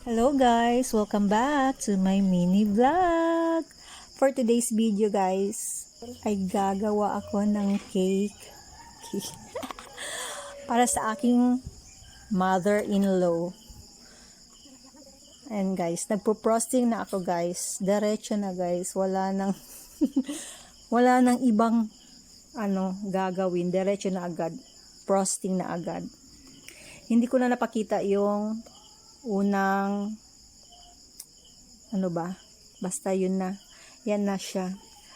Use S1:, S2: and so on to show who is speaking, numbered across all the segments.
S1: Hello guys! Welcome back to my mini vlog! For today's video guys, ay gagawa ako ng cake. Para sa aking mother-in-law. And guys, nagpo-frosting na ako guys. Diretso na guys. Wala nang wala nang ibang gagawin. Diretso na agad. Frosting na agad. Hindi ko na napakita yung unang basta yun na, yan na siya.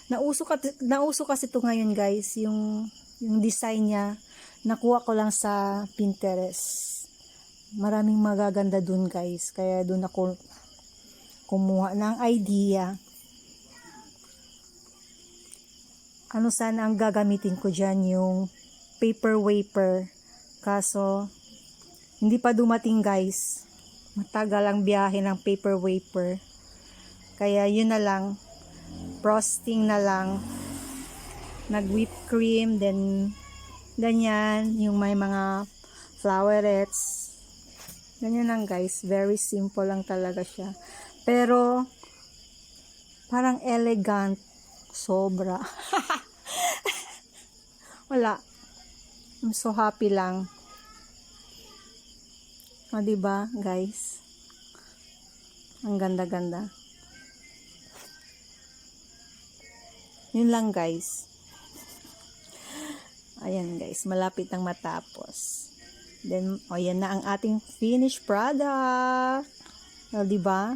S1: Nauso kasi ito ngayon guys, yung design niya nakuha ko lang sa Pinterest. Maraming magaganda dun guys, kaya dun ako kumuha ng idea. Sana ang gagamitin ko dyan, yung paper wafer, kaso hindi pa dumating guys. Matagal ang biyahe ng paper wafer. Kaya yun na lang. Frosting na lang. Nag-whip cream. Then, ganyan. Yung may mga flowerets. Ganyan lang guys. Very simple lang talaga siya. Pero, parang elegant. Sobra. Wala. I'm so happy lang. O, diba, guys? Ang ganda-ganda. Yun lang, guys. Ayan, guys. Malapit nang matapos. Then, o, yan na ang ating finished product. O, diba?